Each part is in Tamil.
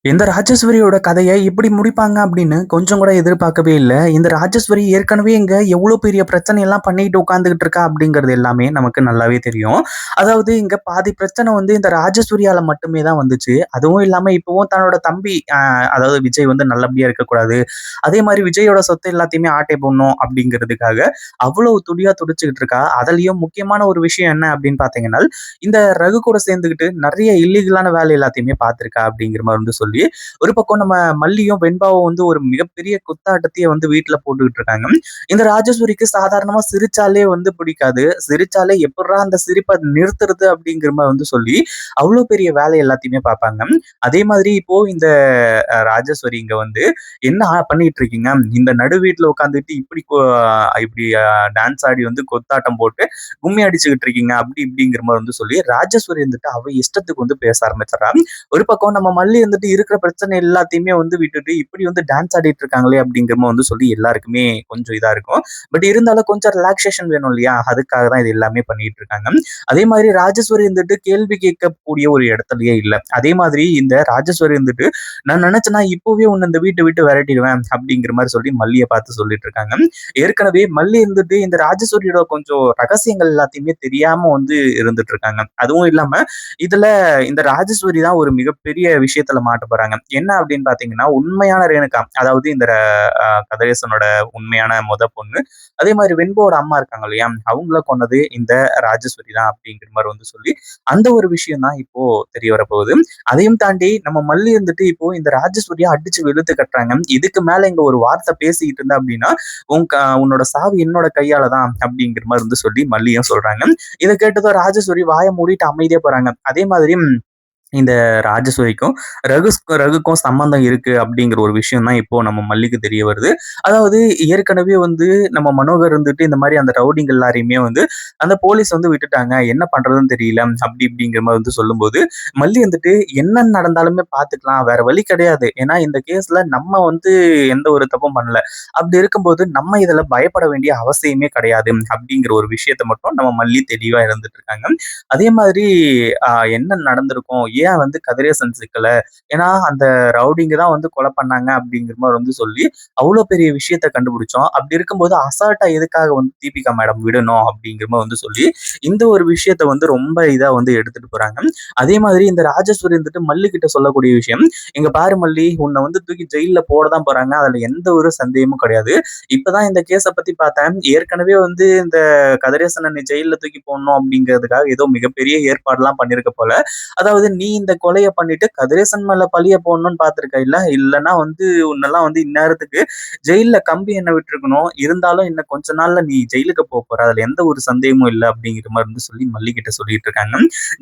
இந்த ராஜேஸ்வரியோட கதைய இப்படி முடிப்பாங்க அப்படின்னு கொஞ்சம் கூட எதிர்பார்க்கவே இல்ல. இந்த ராஜேஸ்வரி ஏற்கனவே இங்க எவ்வளோ பெரிய பிரச்சனையெல்லாம் பண்ணிட்டு உட்கார்ந்துகிட்டு இருக்கா அப்படிங்கிறது எல்லாமே நமக்கு நல்லாவே தெரியும். அதாவது இங்க பாதி பிரச்சனை வந்து இந்த ராஜேஸ்வரியால மட்டுமே தான் வந்துச்சு. அதுவும் இல்லாம இப்பவும் தன்னோட தம்பி அதாவது விஜய் வந்து நல்லபடியா இருக்கக்கூடாது. அதே மாரி விஜயோட சொத்து எல்லாத்தையுமே ஆட்டை போடணும் அப்படிங்கிறதுக்காக அவ்வளவு துடியா துடிச்சுக்கிட்டு இருக்கா. அதுலயும் முக்கியமான ஒரு விஷயம் என்ன அப்படின்னு பார்த்தீங்கன்னா, இந்த ரகு கூட சேர்ந்துக்கிட்டு நெறைய இல்லீகலான வேலை எல்லாத்தையுமே பார்த்திருக்கா அப்படிங்கிற மாரி வந்து சொல்லி ஒரு பக்கம் நம்ம மல்லியும் வெண்பாவும் வந்து ஒரு மிகப்பெரிய குத்தாட்டத்தையே வந்து வீட்டுல போட்டுக்கிட்டு இருக்காங்க. இந்த ராஜேஸ்வரிக்கு சாதாரணமா சிரிச்சாலே வந்து பிடிக்காது. சிரிச்சாலே எப்புட்றா அந்த சிரிப்பை நிறுத்துறது அப்படிங்கிற மாதிரி வந்து சொல்லி அவ்வளவு பெரிய வேலை எல்லாத்தையுமே பார்ப்பாங்க. அதே மாதிரி இப்போ இந்த ராஜேஸ்வரி இங்க வந்து என்ன பண்ணிட்டு இருக்கீங்க, இந்த நடு வீட்டுல உட்காந்துட்டு இப்படி டான்ஸ் ஆடி வந்து கொத்தாட்டம் போட்டு கும்மி அடிச்சுக்கிட்டு இருக்கீங்க அப்படி இப்படிங்கிற மாதிரி வந்து சொல்லி ராஜேஸ்வரி வந்துட்டு அவ இஷ்டத்துக்கு வந்து பேச ஆரம்பிச்சிடறா. ஒரு பக்கம் நம்ம மல்லி வந்துட்டு இருக்கிற பிரச்சனை எல்லாத்தையுமே வந்து விட்டுட்டு இப்படி வந்து டான்ஸ் ஆடிட்டு இருக்காங்களே அப்படிங்கிற மாதிரி வந்து சொல்லி எல்லாருக்குமே கொஞ்சம் இதா இருக்கும். பட் இருந்தாலும் கொஞ்சம் ரிலாக்ஸேஷன் வேணும் இல்லையா, அதுக்காக தான் இது எல்லாமே பண்ணிட்டு இருக்காங்க. அதே மாதிரி ராஜேஸ்வரி வந்துட்டு கேள்வி கேட்கக்கூடிய ஒரு இடத்துலயே இல்ல. அதே மாதிரி இந்த ராஜேஸ்வரி வந்துட்டு நான் நினைச்சேன்னா இப்பவே உன்னை இந்த வீட்டை விட்டு விரட்டிடுவேன் அப்படிங்கிற மாதிரி சொல்லி மல்லியை பார்த்து சொல்லிட்டு இருக்காங்க. ஏற்கனவே மல்லி இருந்துட்டு இந்த ராஜேஸ்வரியோட கொஞ்சம் ரகசியங்கள் எல்லாத்தையுமே தெரியாம வந்து இருந்துட்டு இருக்காங்க. அதுவும் இல்லாம இதுல இந்த ராஜேஸ்வரி தான் ஒரு மிகப்பெரிய விஷயத்துல மாட்ட போறாங்க. என்ன அப்படின்னு பாத்தீங்கன்னா, உண்மையான ரேணுகா, அதாவது இந்த கதிரேசனோட உண்மையான பொண்ணு, அதே மாதிரி வெண்போட அம்மா இருக்காங்க இல்லையா, அவங்கள கொன்னது இந்த ராஜேஸ்வரி தான் அப்படிங்கிற மாதிரி வந்து சொல்லி அந்த ஒரு விஷயம் தான் இப்போ தெரிய வரப்போகுது. அதையும் தாண்டி நம்ம மல்லி இருந்துட்டு இப்போ இந்த ராஜேஸ்வரியை அடிச்சு வெளுத்து கட்டுறாங்க. இதுக்கு மேல இங்க ஒரு வார்த்தை பேசிக்கிட்டு இருந்தா அப்படின்னா உன்னோட சாவு என்னோட கையால தான் அப்படிங்கிற மாதிரி வந்து சொல்லி மல்லியும் சொல்றாங்க. இதை கேட்டதும் ராஜேஸ்வரி வாயை மூடிட்டு அமைதியா போறாங்க. அதே மாதிரி இந்த ராஜேஸ்வரிக்கும் ரகுக்கும் சம்பந்தம் இருக்கு அப்படிங்கிற ஒரு விஷயம் தான் இப்போ நம்ம மல்லிக்கு தெரிய வருது. அதாவது ஏற்கனவே வந்து நம்ம மனோகர் இருந்துட்டு இந்த மாதிரி அந்த ரவுடிங்க எல்லாரையுமே வந்து அந்த போலீஸ் வந்து விட்டுட்டாங்க. என்ன பண்றதுன்னு தெரியல அப்படி இப்படிங்கிற மாதிரி வந்து சொல்லும்போது, மல்லி வந்துட்டு என்ன நடந்தாலுமே பார்த்துக்கலாம். வேற வழி கிடையாது. ஏன்னா இந்த கேஸ்ல நம்ம வந்து எந்த ஒரு தப்பும் பண்ணல. அப்படி இருக்கும்போது நம்ம இதுல பயப்பட வேண்டிய அவசியமே கிடையாது அப்படிங்கிற ஒரு விஷயத்த மட்டும் நம்ம மல்லி தெளிவா இருந்துட்டு இருக்காங்க. அதே மாதிரி என்ன நடந்திருக்கும்? ஏன் வந்து கதிரேசன் சிக்கல? ஏன்னா அந்த ரவுடிங்க தான் வந்து கொலை பண்ணாங்க அப்படிங்கிற மாரி வந்து சொல்லி, அவ்ளோ பெரிய விஷயத்த கண்டுபிடிச்சோம். அப்படி இருக்கும்போது அசால்ட்டா எதுக்காக வந்து தீபிகா மேடம் விடணும் அப்படிங்கிற மாரி வந்து சொல்லி, இந்த ஒரு விஷயத்த வந்து ரொம்ப இதா வந்து எடுத்துட்டு போறாங்க. அதே மாதிரி இந்த ராஜேஸ்வரி வந்துட்டு மல்லி கிட்ட சொல்லக்கூடிய விஷயம், "இங்க பாரு மல்லி, உன்ன வந்து தூக்கி ஜெயில்ல போட தான் போறாங்க. அதுல எந்த ஒரு சந்தேகமும் கிடையாது. இப்பதான் இந்த கேஸ பத்தி பார்த்தேன். ஏற்கனவே வந்து இந்த கதிரேசன நீ ஜெயில்ல தூக்கி போடணும் அப்படிங்கிறதுக்காக ஏதோ மிகப்பெரிய ஏற்பாடுலாம் பண்ணியிருக்க போல. அதாவது நீ இந்த கொலைய பண்ணிட்டு கதிரேசன் மேல பழிய போடணும்னு பார்த்திருக்க இல்ல? இல்லன்னா வந்து உன்னெல்லாம் வந்து இந்நேரத்துக்கு ஜெயில்ல கம்பி எண்ண விட்டுருக்கணும். இருந்தாலும் இன்னும் கொஞ்ச நாள்ல நீ ஜெயிலுக்கு போற. அதுல எந்த ஒரு சந்தேகமும் இல்ல அப்படிங்கிற மாரி வந்து சொல்லி மல்லி கிட்ட சொல்லிட்டு இருக்காங்க.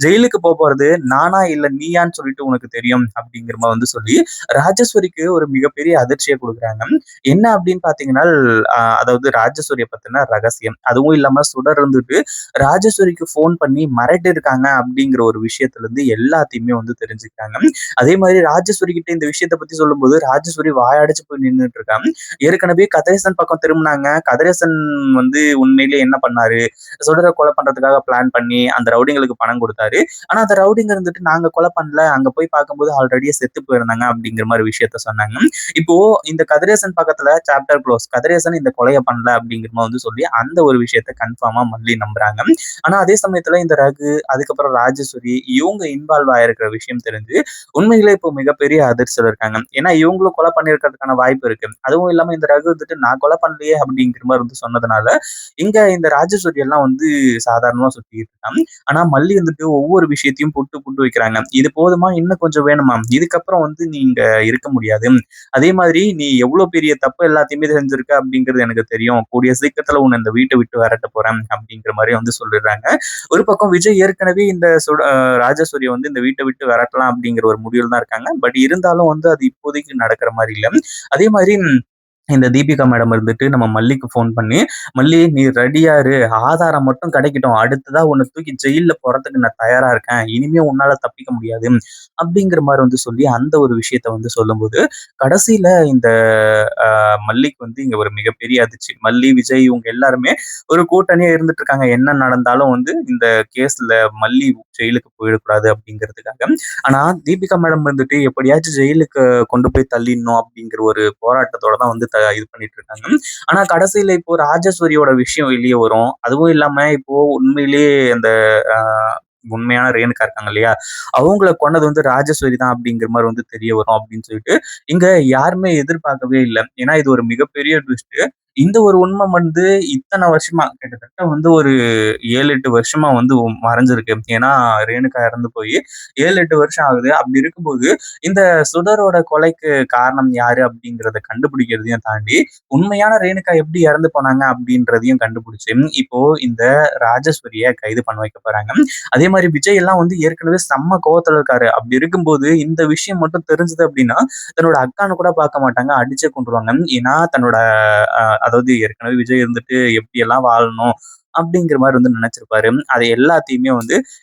ஜெயிலுக்கு போறது நானா இல்ல நீயான்னு சொல்லிட்டு உனக்கு தெரியும் அப்படிங்கிற மாரி வந்து சொல்லி ராஜேஸ்வரிக்கு ஒரு மிகப்பெரிய அதிர்ச்சிய குடுக்குறாங்க. என்ன அப்படின்னு பார்த்தீங்கன்னா, அதாவது ராஜேஸ்வரிய பத்தின ரகசியம். அதுவும் இல்லாம சுடர் இருந்துட்டு ராஜேஸ்வரிக்கு ஃபோன் பண்ணி மிரட்டியிருக்காங்க அப்படிங்கிற ஒரு விஷயத்துல இருந்து எல்லாத்தையுமே வந்து தெரிஞ்சுக்கிறாங்க. அதே மாதிரி ராஜேஸ்வரி கிட்ட இந்த விஷயத்த பத்தி சொல்லும்போது, ராஜேஸ்வரி வாயடைச்சு போய் நின்னுட்டு இருக்காங்க. ஏற்கனவே கதிரேசன் பக்கம் திரும்புனாங்க. கதிரேசன் வந்து உண்மையிலேயே என்ன பண்ணாரு? சுடர கொலை பண்றதுக்காக பிளான் பண்ணி அந்த ரவுடிங்களுக்கு பணம் குடுத்தாரு. ஆனா அந்த ரவுடிங்க இருந்துட்டு நாங்க கொலை பண்ணல. அங்க போய் பார்க்கும்போது ஆல்ரெடியே செத்து போயிருந்தாங்க அப்படிங்கிற மாரி விஷயத்த சொன்னாங்க. இப்போ இந்த கதிரேசன் பக்கத்துல சாப்டர் க்ளோஸ். கதிரேசன் இந்த கொலைய பண்ணல அப்படிங்கிற மாரி வந்து சொல்லி அந்த ஒரு விஷயத்த கன்ஃபார்மா மல்லி நம்புறாங்க. ஆனா அதே சமயத்துல இந்த ரகு, அதுக்கப்புறம் ராஜேஸ்வரி இவங்க இன்வால்வ் ஆயிருக்கிற விஷயம் தெரிஞ்சு உண்மையிலே இப்போ மிகப்பெரிய அதிர்ச்சியில இருக்காங்க. ஏன்னா இவங்களும் கொலை பண்ணியிருக்கிறதுக்கான வாய்ப்பு இருக்கு. அதுவும் இல்லாம இந்த ரகு வந்துட்டு நான் கொலை பண்ணலையே அப்படிங்கிற மாரி வந்து சொன்னதுனால, இங்க இந்த ராஜேஸ்வரி எல்லாம் வந்து சாதாரணமா சுத்திட்டு இருக்காங்க. ஆனா மல்லி வந்துட்டு ஒவ்வொரு விஷயத்தையும் புட்டு புட்டு வைக்கிறாங்க. இது போதுமா? இன்னும் கொஞ்சம் வேணுமா? இதுக்கப்புறம் வந்து நீங்க இருக்க முடியாது. அதே மாதிரி நீ எவ்வளவு பெரிய தப்பு எல்லாத்தையுமே செஞ்சிருக்க அப்படிங்கிறது எனக்கு தெரியும். கூடிய சீக்கிரத்துல உன்னை இந்த வீட்டை விட்டு விரட்ட போறேன் அப்படிங்கிற மாதிரி வந்து சொல்லிடுறாங்க. ஒரு பக்கம் விஜய் ஏற்கனவே இந்த ராஜேஸ்வரியை வந்து இந்த வீட்டை விட்டு விரட்டலாம் அப்படிங்கிற ஒரு முடிவில் தான் இருக்காங்க. பட் இருந்தாலும் வந்து அது இப்போதைக்கு நடக்கிற மாதிரி இல்ல. அதே மாதிரி இந்த தீபிகா மேடம் இருந்துட்டு நம்ம மல்லிக்கு ஃபோன் பண்ணி, "மல்லி நீ ரெடியா இரு. ஆதாரம் மட்டும் கிடைக்கட்டும். அடுத்ததா உன்ன தூக்கி ஜெயில்ல போடுறதுக்கு நான் தயாரா இருக்கேன். இனிமே உன்னால தப்பிக்க முடியாது." அப்படிங்கிற மாரி சொல்லி அந்த ஒரு விஷயத்த சொல்லும்போது, கடைசியில இந்த மல்லிக்கு இங்க ஒரு மிகப்பெரிய அதிர்ச்சி. மல்லி, விஜய் இவங்க எல்லாருமே ஒரு கூட்டணியா இருந்துட்டு இருக்காங்க. என்ன நடந்தாலும் இந்த கேஸ்ல மல்லி ஜெயிலுக்கு போயிடக்கூடாது அப்படிங்கிறதுக்காக. ஆனா தீபிகா மேடம் எப்படியாச்சும் ஜெயிலுக்கு கொண்டு போய் தள்ளிடணும் அப்படிங்கிற ஒரு போராட்டத்தோட தான் இது பண்ணிட்டு இருக்காங்க. ஆனா கடைசியில இப்போ ராஜேஸ்வரியோட விஷயம் வெளிய வரும். அதுவும் இல்லாம இப்போ உண்மையிலேயே அந்த அ உண்மையான ரேணுகா இருக்காங்க இல்லையா? அவங்கள கொன்னது ராஜேஸ்வரி தான் அப்படிங்கிற மாரி தெரிய வரும் அப்படின்னு சொல்லிட்டு, இங்க யாருமே எதிர்பார்க்கவே இல்ல. ஏன்னா இது ஒரு மிகப்பெரிய ட்விஸ்ட். இந்த ஒரு உண்மை இத்தன வருஷமா கிட்டத்தட்ட ஒரு 7, 8 வருஷமா மறைஞ்சிருக்கு. ஏன்னா ரேணுகா இறந்து போய் 7, 8 வருஷம் ஆகுது. அப்படி இருக்கும்போது இந்த சுடரோட கொலைக்கு காரணம் யாரு அப்படிங்கிறத கண்டுபிடிக்கிறதையும் தாண்டி, உண்மையான ரேணுகா எப்படி இறந்து போனாங்க அப்படின்றதையும் கண்டுபிடிச்சு, இப்போ இந்த ராஜேஸ்வரிய கைது பண்ண வைக்க போறாங்க. அதே மாரி விஜய் எல்லாம் ஏற்கனவே செம்ம கோவத்துல இருக்காரு. அப்படி இருக்கும்போது இந்த விஷயம் மட்டும் தெரிஞ்சது அப்படின்னா, தன்னோட அக்கான்னு கூட பார்க்க மாட்டாங்க. அடிச்சே கொன்றுவாங்க. ஏன்னா தன்னோட அதாவது ஏற்கனவே விஜய் எப்படியெல்லாம் வாழணும் அப்படிங்கிற மாரி நினைச்சிருப்பாரு. அதை எல்லாத்தையுமே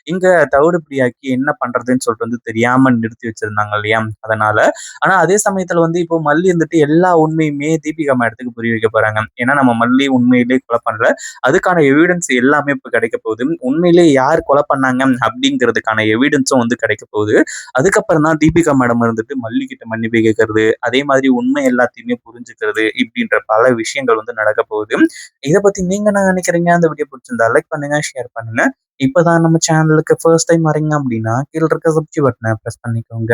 இங்க தவிடுபடியாக்கி என்ன பண்றதுன்னு சொல்லிட்டு தெரியாம நிறுத்தி வச்சிருந்தாங்க இல்லையா? அதனால. ஆனா அதே சமயத்துல இப்போ மல்லி எல்லா உண்மையுமே தீபிகா மேடத்துக்கு புரிய வைக்க போறாங்க. ஏன்னா நம்ம மல்லி உண்மையிலேயே கொலை பண்ணல. அதுக்கான எவிடன்ஸ் எல்லாமே இப்ப கிடைக்க போகுது. உண்மையிலேயே யார் கொலை பண்ணாங்க அப்படிங்கிறதுக்கான எவிடன்ஸும் கிடைக்க போகுது. அதுக்கப்புறம் தான் தீபிகா மேடம் மல்லி கிட்ட மன்னிப்பு கேட்கறது, அதே மாதிரி உண்மை எல்லாத்தையுமே புரிஞ்சுக்கிறது, இப்படின்ற பல விஷயங்கள் நடக்க போகுது. இத பத்தி நீங்க என்ன நினைக்கிறீங்க? அந்த வீடியோ பிடிச்சிருந்தா லைக் பண்ணுங்க, ஷேர் பண்ணுங்க. இப்பதான் நம்ம சேனலுக்கு ஃபர்ஸ்ட் டைம் வரீங்க அப்படின்னா, கீழ இருக்க சப்ஸ்கிரைப் பட்டன பிரஸ் பண்ணிக்கோங்க.